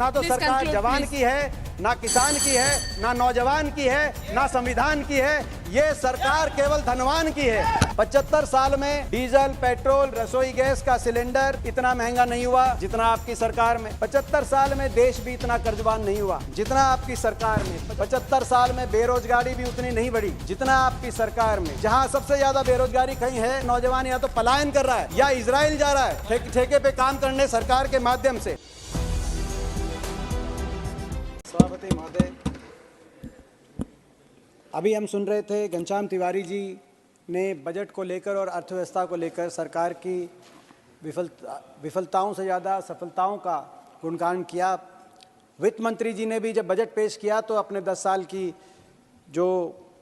ना तो सरकार जवान की है, ना किसान की है, ना नौजवान की है, ना संविधान की है। ये सरकार केवल धनवान की है। 75 साल में डीजल, पेट्रोल, रसोई गैस का सिलेंडर इतना महंगा नहीं हुआ जितना आपकी सरकार में। 75 साल में देश भी इतना कर्जबान नहीं हुआ जितना आपकी सरकार में। 75 साल में बेरोजगारी भी उतनी नहीं बढ़ी जितना आपकी सरकार में। जहां सबसे ज्यादा बेरोजगारी कहीं है, नौजवान या तो पलायन कर रहा है या इजराइल जा रहा है ठेके पे काम करने सरकार के माध्यम से। सभापति महोदय, अभी हम सुन रहे थे घनश्याम तिवारी जी ने बजट को लेकर और अर्थव्यवस्था को लेकर सरकार की विफलताओं से ज़्यादा सफलताओं का गुणगान किया। वित्त मंत्री जी ने भी जब बजट पेश किया तो अपने 10 साल की जो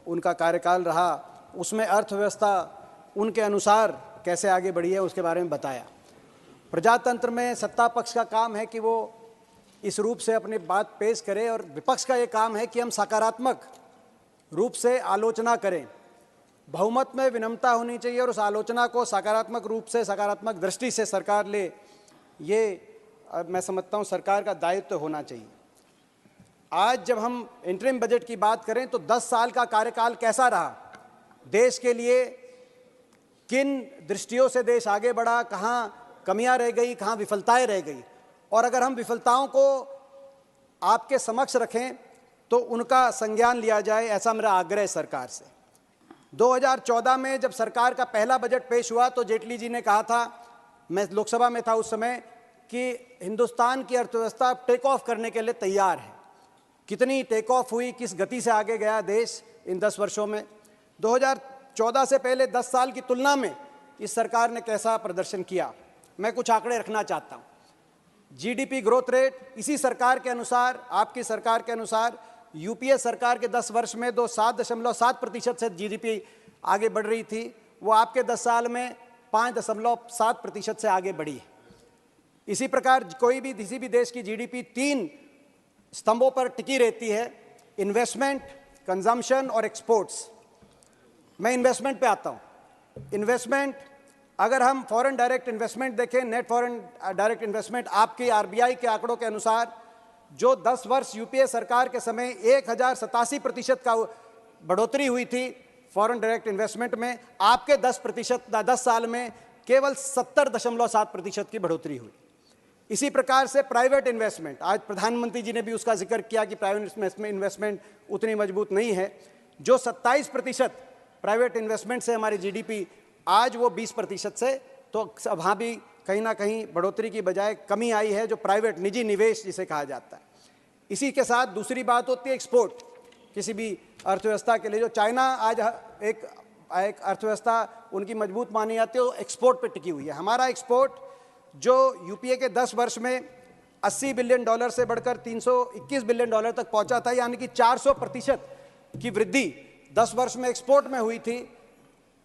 उनका कार्यकाल रहा उसमें अर्थव्यवस्था उनके अनुसार कैसे आगे बढ़ी है उसके बारे में बताया। प्रजातंत्र में सत्ता पक्ष का काम है कि वो इस रूप से अपनी बात पेश करे और विपक्ष का ये काम है कि हम सकारात्मक रूप से आलोचना करें। बहुमत में विनम्रता होनी चाहिए और उस आलोचना को सकारात्मक रूप से, सकारात्मक दृष्टि से सरकार ले, ये मैं समझता हूँ सरकार का दायित्व होना चाहिए। आज जब हम इंटरिम बजट की बात करें तो 10 साल का कार्यकाल कैसा रहा, देश के लिए किन दृष्टियों से देश आगे बढ़ा, कहाँ कमियां रह गई, कहाँ विफलताएं रह गई, और अगर हम विफलताओं को आपके समक्ष रखें तो उनका संज्ञान लिया जाए, ऐसा मेरा आग्रह है सरकार से। 2014 में जब सरकार का पहला बजट पेश हुआ तो जेटली जी ने कहा था, मैं लोकसभा में था उस समय, कि हिंदुस्तान की अर्थव्यवस्था टेक ऑफ करने के लिए तैयार है। कितनी टेक ऑफ हुई, किस गति से आगे गया देश इन 10 वर्षों में। 2014 से पहले 10 साल की तुलना में इस सरकार ने कैसा प्रदर्शन किया, मैं कुछ आंकड़े रखना चाहता हूँ। जीडीपी ग्रोथ रेट इसी सरकार के अनुसार, आपकी सरकार के अनुसार, यूपीए सरकार के 10 वर्ष में 7.7% से जीडीपी आगे बढ़ रही थी, वो आपके 10 साल में 5.7% से आगे बढ़ी है। इसी प्रकार किसी भी देश की जीडीपी 3 स्तंभों पर टिकी रहती है, इन्वेस्टमेंट, कंजम्पशन और एक्सपोर्ट्स। मैं इन्वेस्टमेंट पे आता हूँ। इन्वेस्टमेंट, अगर हम फॉरेन डायरेक्ट इन्वेस्टमेंट देखें, नेट फॉरेन डायरेक्ट इन्वेस्टमेंट, आपकी आरबीआई के आंकड़ों के अनुसार जो 10 वर्ष यूपीए सरकार के समय 1087% का बढ़ोतरी हुई थी फॉरेन डायरेक्ट इन्वेस्टमेंट में, आपके 10 साल में केवल 70.7% की बढ़ोतरी हुई। इसी प्रकार से प्राइवेट इन्वेस्टमेंट, आज प्रधानमंत्री जी ने भी उसका जिक्र किया कि प्राइवेट इन्वेस्टमेंट उतनी मजबूत नहीं है। जो 27% प्राइवेट इन्वेस्टमेंट से हमारी जीडीपी, आज वो 20% से, तो वहाँ भी कहीं ना कहीं बढ़ोतरी की बजाय कमी आई है, जो प्राइवेट निजी निवेश जिसे कहा जाता है। इसी के साथ दूसरी बात होती है एक्सपोर्ट, किसी भी अर्थव्यवस्था के लिए। जो चाइना आज एक अर्थव्यवस्था उनकी मजबूत मानी जाती है, वो एक्सपोर्ट पे टिकी हुई है। हमारा एक्सपोर्ट जो यूपीए के 10 वर्ष में $80 बिलियन से बढ़कर $321 बिलियन तक पहुंचा था, यानी कि 400% की वृद्धि 10 वर्ष में एक्सपोर्ट में हुई थी।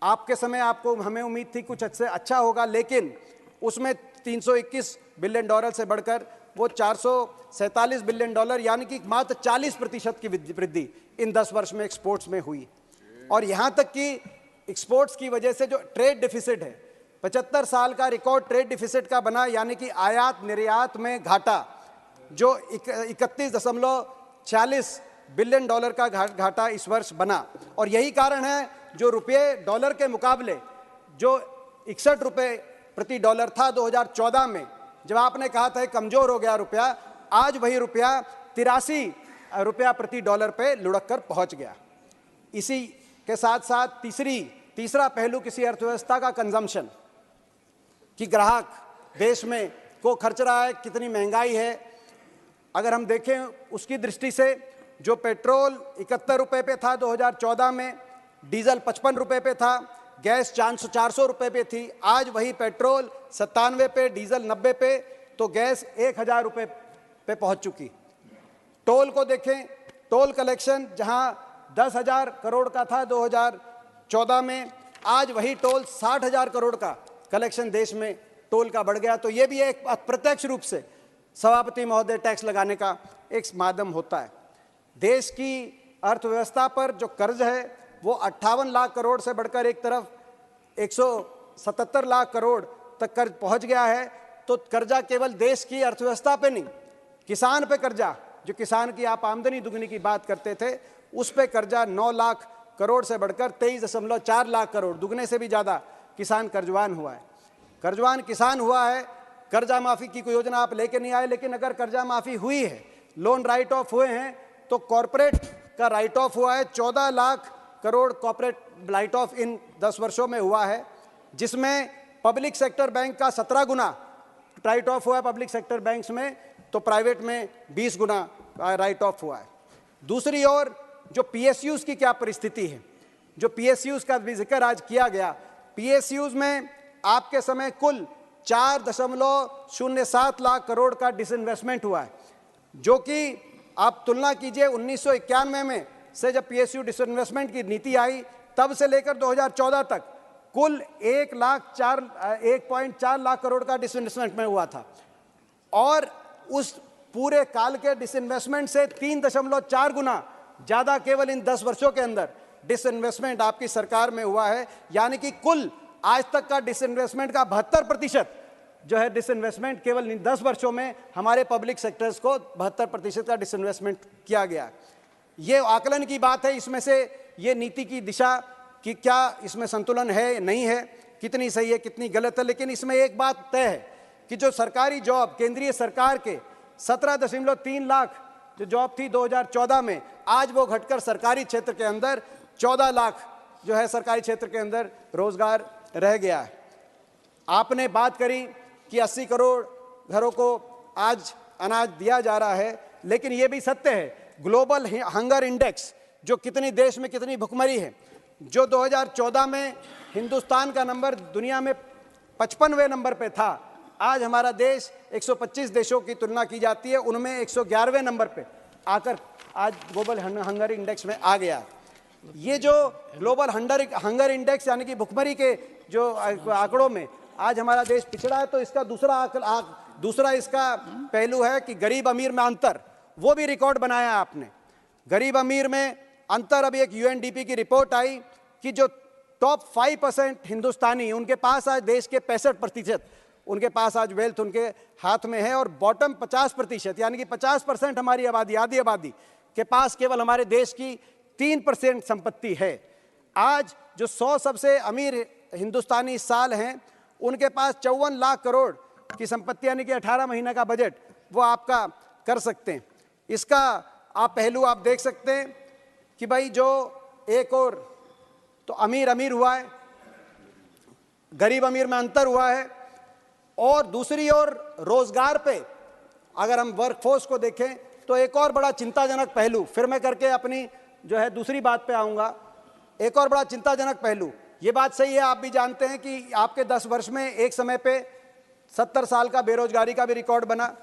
आपके समय हमें उम्मीद थी कुछ अच्छा होगा, लेकिन उसमें $321 बिलियन से बढ़कर वो $447 बिलियन, यानी कि मात्र 40% की वृद्धि इन 10 वर्ष में एक्सपोर्ट्स में हुई। और यहाँ तक कि एक्सपोर्ट्स की वजह से जो ट्रेड डिफिसिट है, 75 साल का रिकॉर्ड ट्रेड डिफिसिट का बना, यानी कि आयात निर्यात में घाटा जो 31.46 बिलियन डॉलर का घाटा इस वर्ष बना। और यही कारण है जो रुपये डॉलर के मुकाबले जो 61 रुपये प्रति डॉलर था 2014 में, जब आपने कहा था कमजोर हो गया रुपया, आज वही रुपया 83 रुपया प्रति डॉलर पे लुढ़क कर पहुंच गया। इसी के साथ साथ तीसरा पहलू किसी अर्थव्यवस्था का कंजम्पशन, कि ग्राहक देश में को खर्च रहा है, कितनी महंगाई है। अगर हम देखें उसकी दृष्टि से, जो पेट्रोल 71 रुपये पे था 2014 में, डीजल 55 रुपये पे था, गैस 400 रुपये पे थी, आज वही पेट्रोल 97 पे, डीजल 90 पे, तो गैस 1000 रुपये पे पहुंच चुकी। टोल को देखें, टोल कलेक्शन जहां 10,000 करोड़ का था 2014 में, आज वही टोल 60,000 करोड़ का कलेक्शन देश में टोल का बढ़ गया। तो ये भी एक अप्रत्यक्ष रूप से सभापति महोदय टैक्स लगाने का एक माध्यम होता है। देश की अर्थव्यवस्था पर जो कर्ज है वो 58 लाख करोड़ से बढ़कर एक तरफ 177 लाख करोड़ तक कर्ज पहुंच गया है। तो कर्जा केवल देश की अर्थव्यवस्था पे नहीं, किसान पे कर्जा, जो किसान की आप आमदनी दुगनी की बात करते थे, उस पे कर्जा 9 लाख करोड़ से बढ़कर 23.4 लाख करोड़, दुगने से भी ज़्यादा किसान कर्जवान हुआ है। कर्जवान किसान हुआ है, कर्जा माफ़ी की कोई योजना आप लेके नहीं आए। लेकिन अगर कर्जा माफ़ी हुई है, लोन राइट ऑफ हुए हैं, तो कॉरपोरेट का राइट ऑफ हुआ है 14 lakh crore corporate write off इन 10 वर्षों में हुआ है, जिसमें पब्लिक सेक्टर बैंक का 17 गुना राइट ऑफ हुआ है पब्लिक सेक्टर बैंक्स में, तो प्राइवेट में 20 गुना राइट ऑफ हुआ है। दूसरी ओर जो पीएसयूज़ की क्या परिस्थिति है, जो पीएसयूज़ का भी जिक्र आज किया गया, पीएसयूज़ में आपके समय कुल 4.07 लाख करोड़ का डिसइन्वेस्टमेंट हुआ है, जो कि आप तुलना कीजिए 1991 में से जब पीएसयू डिसइन्वेस्टमेंट की नीति आई, तब से लेकर 2014 तक कुल 1.4 लाख करोड़ का डिसइन्वेस्टमेंट में हुआ था। और उस पूरे काल के डिसइन्वेस्टमेंट से 3.4 गुना ज़्यादा केवल इन 10 वर्षों के अंदर डिसइन्वेस्टमेंट आपकी सरकार में हुआ है। यानी कि कुल आज तक का डिसइन्वेस्टमेंट का 72% जो है डिसइन्वेस्टमेंट केवल इन 10 वर्षों में हमारे पब्लिक सेक्टर्स को 72% का डिसइन्वेस्टमेंट किया गया। ये आकलन की बात है, इसमें से ये नीति की दिशा कि क्या इसमें संतुलन है नहीं है, कितनी सही है कितनी गलत है। लेकिन इसमें एक बात तय है कि जो सरकारी जॉब केंद्रीय सरकार के 17.3 लाख जो जॉब थी 2014 में, आज वो घटकर सरकारी क्षेत्र के अंदर 14 लाख जो है सरकारी क्षेत्र के अंदर रोजगार रह गया है। आपने बात करी कि 80 करोड़ घरों को आज अनाज दिया जा रहा है, लेकिन ये भी सत्य है ग्लोबल हंगर इंडेक्स जो कितनी देश में कितनी भुखमरी है, जो 2014 में हिंदुस्तान का नंबर दुनिया में 55वें नंबर पे था, आज हमारा देश 125 देशों की तुलना की जाती है, उनमें 111वें नंबर पे आकर आज ग्लोबल हंगर इंडेक्स में आ गया। ये जो ग्लोबल हंगर इंडेक्स यानी कि भुखमरी के जो आंकड़ों में आज हमारा देश पिछड़ा है, तो इसका दूसरा इसका पहलू है कि गरीब अमीर में अंतर, वो भी रिकॉर्ड बनाया आपने। गरीब अमीर में अंतर, अभी एक यूएनडीपी की रिपोर्ट आई कि जो टॉप 5% हिंदुस्तानी, उनके पास आज देश के 65% उनके पास आज वेल्थ उनके हाथ में है, और बॉटम 50% यानी कि 50% हमारी आबादी, आधी आबादी के पास केवल हमारे देश की 3% संपत्ति है। आज जो 100 सबसे अमीर हिंदुस्तानी इस साल हैं, उनके पास 54 लाख करोड़ की संपत्ति यानी कि 18 महीने का बजट वो आपका कर सकते हैं। इसका आप पहलू आप देख सकते हैं कि भाई जो एक और तो अमीर अमीर हुआ है, गरीब अमीर में अंतर हुआ है, और दूसरी ओर रोजगार पे अगर हम वर्कफोर्स को देखें तो एक और बड़ा चिंताजनक पहलू, फिर मैं करके अपनी जो है दूसरी बात पे आऊँगा, एक और बड़ा चिंताजनक पहलू, ये बात सही है, आप भी जानते हैं कि आपके 10 वर्ष में एक समय पे 70 साल का बेरोजगारी का भी रिकॉर्ड बना।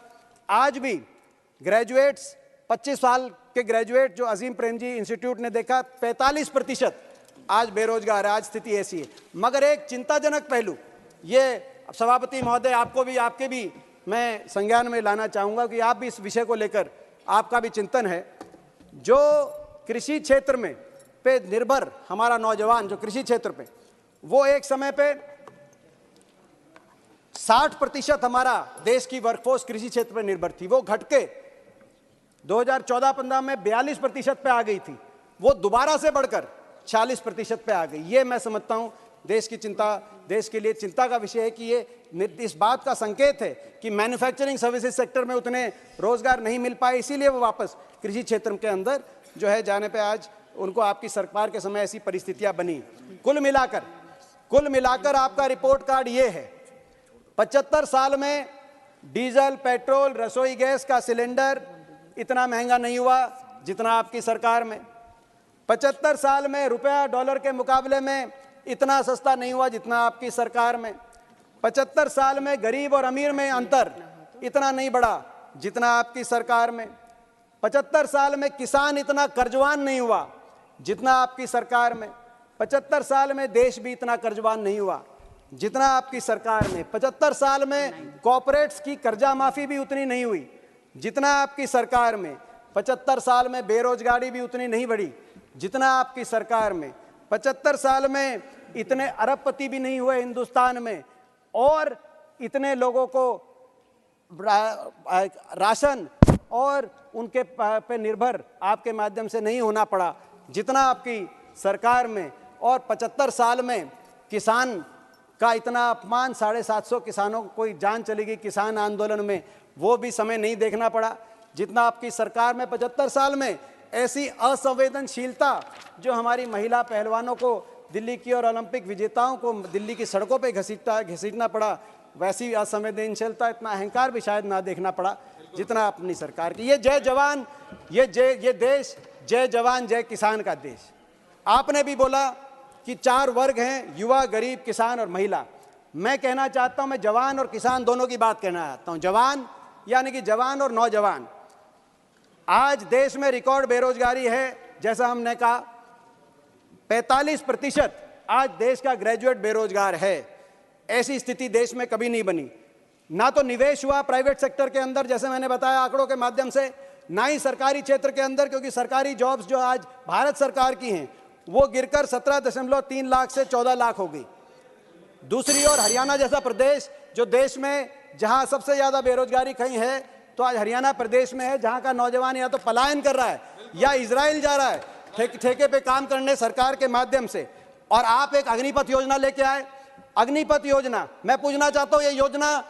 आज भी ग्रेजुएट्स 25 साल के ग्रेजुएट जो अजीम प्रेमजी इंस्टीट्यूट ने देखा 45% आज बेरोजगार है। आज स्थिति ऐसी है। मगर एक चिंताजनक पहलू, ये सभापति महोदय आपको भी, आपके भी मैं संज्ञान में लाना चाहूँगा कि आप भी इस विषय को लेकर आपका भी चिंतन है। जो कृषि क्षेत्र में पे निर्भर हमारा नौजवान जो कृषि क्षेत्र पे, वो एक समय पे 60% हमारा देश की वर्कफोर्स कृषि क्षेत्र पर निर्भर थी, वो घट के 2014-15 में 42% पे आ गई थी, वो दोबारा से बढ़कर 40% पे आ गई। ये मैं समझता हूँ देश की चिंता, देश के लिए चिंता का विषय है कि ये इस बात का संकेत है कि मैन्युफैक्चरिंग सर्विसेज सेक्टर में उतने रोजगार नहीं मिल पाए, इसीलिए वो वापस कृषि क्षेत्र के अंदर जो है जाने पे आज उनको आपकी सरकार के समय ऐसी परिस्थितियां बनी। कुल मिलाकर आपका रिपोर्ट कार्ड ये है, 75 साल में डीजल, पेट्रोल, रसोई गैस का सिलेंडर इतना महंगा नहीं हुआ जितना आपकी सरकार में। 75 साल में रुपया डॉलर के मुकाबले में इतना सस्ता नहीं हुआ जितना आपकी सरकार में। 75 साल में गरीब और अमीर में अंतर इतना नहीं बढ़ा जितना आपकी सरकार में। 75 साल में किसान इतना कर्जवान नहीं हुआ जितना आपकी सरकार में। 75 साल में देश भी इतना कर्जवान नहीं हुआ जितना आपकी सरकार में। 75 साल में कॉर्पोरेट्स की कर्जा माफी भी उतनी नहीं हुई जितना आपकी सरकार में। 75 साल में बेरोजगारी भी उतनी नहीं बढ़ी जितना आपकी सरकार में। 75 साल में इतने अरबपति भी नहीं हुए हिंदुस्तान में, और इतने लोगों को राशन और उनके पे निर्भर आपके माध्यम से नहीं होना पड़ा जितना आपकी सरकार में। और 75 साल में किसान का इतना अपमान, 750 किसानों को कोई जान चली गई किसान आंदोलन में, वो भी समय नहीं देखना पड़ा जितना आपकी सरकार में 75 साल में ऐसी असंवेदनशीलता जो हमारी महिला पहलवानों को दिल्ली की और ओलंपिक विजेताओं को दिल्ली की सड़कों पे घसीटना पड़ा, वैसी असंवेदनशीलता, इतना अहंकार भी शायद ना देखना पड़ा जितना अपनी सरकार की। ये जय जवान, ये देश जय जवान जय किसान का देश। आपने भी बोला कि 4 वर्ग हैं, युवा, गरीब, किसान और महिला। मैं कहना चाहता हूं, मैं जवान और किसान दोनों की बात कहना चाहता हूं। जवान यानी कि जवान और नौजवान। आज देश में रिकॉर्ड बेरोजगारी है, जैसा हमने कहा 45% आज देश का ग्रेजुएट बेरोजगार है। ऐसी स्थिति देश में कभी नहीं बनी। ना तो निवेश हुआ प्राइवेट सेक्टर के अंदर, जैसे मैंने बताया आंकड़ों के माध्यम से, ना ही सरकारी क्षेत्र के अंदर, क्योंकि सरकारी जॉब्स जो आज भारत सरकार की हैं वो गिरकर 17.3 लाख से 14 लाख हो गई। दूसरी ओर हरियाणा जैसा प्रदेश जो देश में जहां सबसे ज्यादा बेरोजगारी कहीं है तो आज हरियाणा प्रदेश में है, जहां का नौजवान या तो पलायन कर रहा है या इजराइल जा रहा है ठेके पे काम करने सरकार के माध्यम से। और आप एक अग्निपथ योजना लेके आए। अग्निपथ योजना, मैं पूछना चाहता हूं, ये योजना,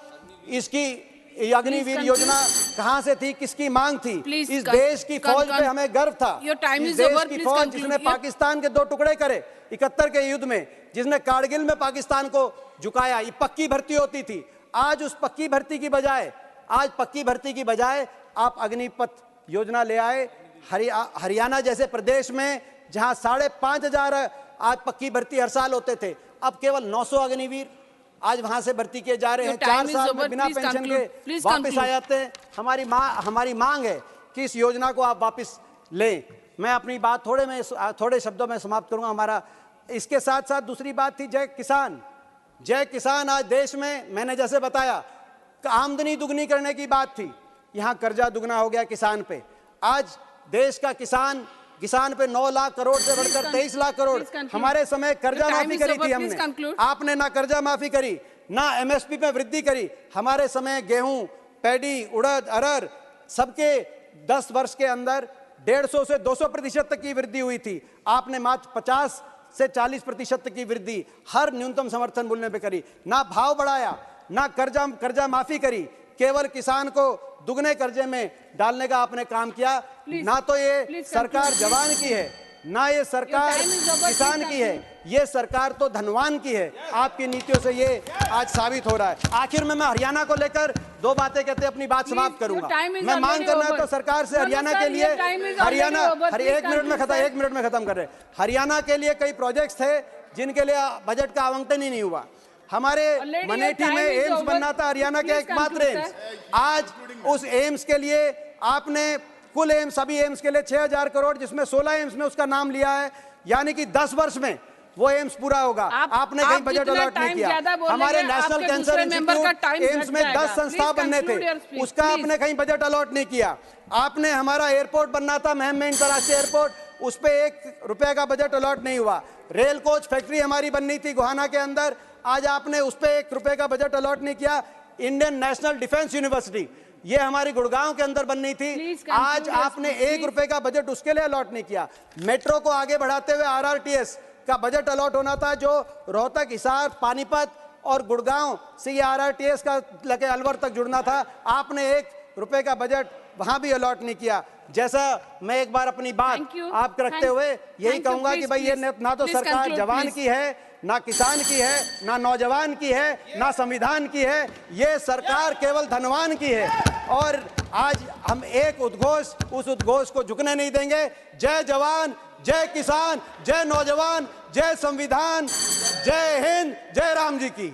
इसकी अग्निवीर योजना कहां से थी, किसकी मांग थी? इस देश की फौज पे हमें गर्व था। इस देश की फौज जिसने पाकिस्तान के 2 टुकड़े करे 71 के युद्ध में, जिसने कारगिल में पाकिस्तान को झुकाया, ये पक्की भर्ती होती थी। आज उस पक्की भर्ती की बजाय आप अग्निपथ योजना ले आए। हरियाणा जैसे प्रदेश में जहां 5,500 आज पक्की भर्ती हर साल होते थे, अब केवल 900 अग्निवीर आज वहां से भर्ती किए जा रहे हैं। 4 साल में बिना पेंशन के वापस आ जाते हैं। हमारी मांग है कि इस योजना को आप वापस लें। मैं अपनी बात थोड़े शब्दों में समाप्त करूंगा। हमारा इसके साथ साथ दूसरी बात थी जय किसान। जय किसान आज देश में, मैंने जैसे बताया, आमदनी दुगनी करने की बात थी, यहां कर्जा दुगना हो गया किसान पे। आज देश का किसान पे 9 लाख करोड़ से बढ़कर 23 लाख करोड़। हमारे समय कर्जा माफी करी थी हमने, आपने ना कर्जा माफी करी ना एमएसपी पे वृद्धि करी। हमारे समय गेहूं, पैडी, उड़द, अरहर सबके 10 वर्ष के अंदर 150 से 200% तक की वृद्धि हुई थी। आपने मात्र 50 से 40% तक की वृद्धि हर न्यूनतम समर्थन मूल्य पे करी। ना भाव बढ़ाया, ना कर्जा माफी करी, केवल किसान को दुगने कर्जे में डालने का आपने काम किया। ना तो ये सरकार जवान की है, ना ये सरकार किसान की है, ये सरकार तो धनवान की है। आपकी नीतियों से ये आज साबित हो रहा है। आखिर में मैं हरियाणा को लेकर 2 बातें कहते अपनी बात समाप्त करूंगा। मैं मांग करना है तो सरकार से हरियाणा के लिए, एक मिनट में खत्म कर रहे। हरियाणा के लिए कई प्रोजेक्ट्स थे जिनके लिए बजट का आवंटन ही नहीं हुआ। हमारे मनेठी में एम्स बनना था, हरियाणा के एकमात्र एम्स। आज उस एम्स के लिए आपने कुल एम्स, सभी एम्स के लिए 6,000 करोड़, जिसमें 16 एम्स में उसका नाम लिया है, यानी कि 10 वर्ष में वो एम्स पूरा होगा। आपने कहीं बजट अलॉट नहीं किया। हमारे नेशनल कैंसर इंस्टीट्यूट एम्स में 10 संस्था बनने थे, उसका आपने कहीं बजट अलॉट नहीं किया। आपने हमारा एयरपोर्ट बनना था, महम अंतर्राष्ट्रीय एयरपोर्ट, उस पर 1 रुपए का बजट अलॉट नहीं हुआ। रेल कोच फैक्ट्री हमारी बननी थी गोहाना के अंदर, आज आपने उस पर 1 रुपए का बजट अलॉट नहीं किया। इंडियन नेशनल डिफेंस यूनिवर्सिटी, ये हमारी गुड़गांव के अंदर बननी थी, आज आपने 1 रुपए का बजट उसके लिए अलॉट नहीं किया। मेट्रो को आगे बढ़ाते हुए RRTS का बजट अलॉट होना था, जो रोहतक, हिसार, पानीपत और गुड़गांव से ये RRTS का लगे अलवर तक जुड़ना था। आपने 1 रुपए का बजट वहां भी अलॉट नहीं किया। जैसा मैं एक बार अपनी बात आप रखते हुए यही कहूंगा कि भाई ये ना तो सरकार जवान की है, ना किसान की है, ना नौजवान की है, ना संविधान की है, ये सरकार केवल धनवान की है। और आज हम एक उस उद्घोष को झुकने नहीं देंगे। जय जवान, जय किसान, जय नौजवान, जय संविधान, जय हिंद, जय राम जी की।